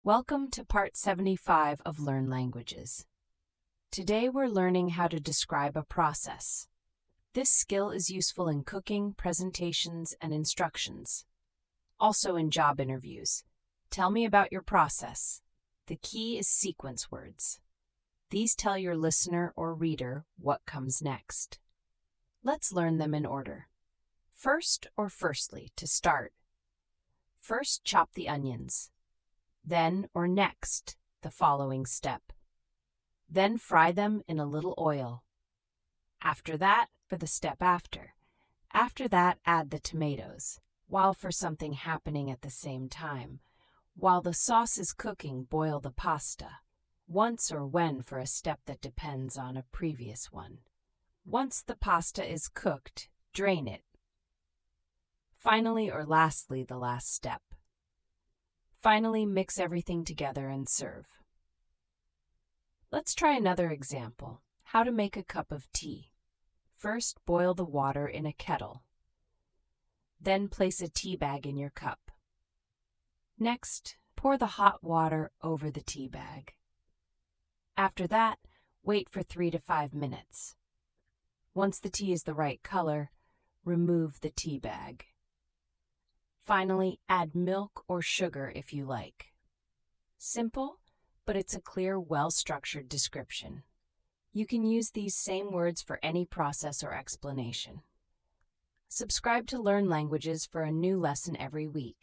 Welcome to part 75 of Learn Languages. Today we're learning how to describe a process. This skill is useful in cooking, presentations, and instructions. Also in job interviews. Tell me about your process. The key is sequence words. These tell your listener or reader what comes next. Let's learn them in order. First or firstly, to start. First, chop the onions. Then or next, the following step. Then fry them in a little oil. After that, for the step after. After that, add the tomatoes, while for something happening at the same time. While the sauce is cooking, boil the pasta. Once or when for a step that depends on a previous one. Once the pasta is cooked, drain it. Finally or lastly, the last step. Finally, mix everything together and serve. Let's try another example. How to make a cup of tea. First, boil the water in a kettle. Then place a tea bag in your cup. Next, pour the hot water over the tea bag. After that, wait for 3 to 5 minutes. Once the tea is the right color, remove the tea bag. Finally, add milk or sugar if you like. Simple, but it's a clear, well-structured description. You can use these same words for any process or explanation. Subscribe to Learn Languages for a new lesson every week.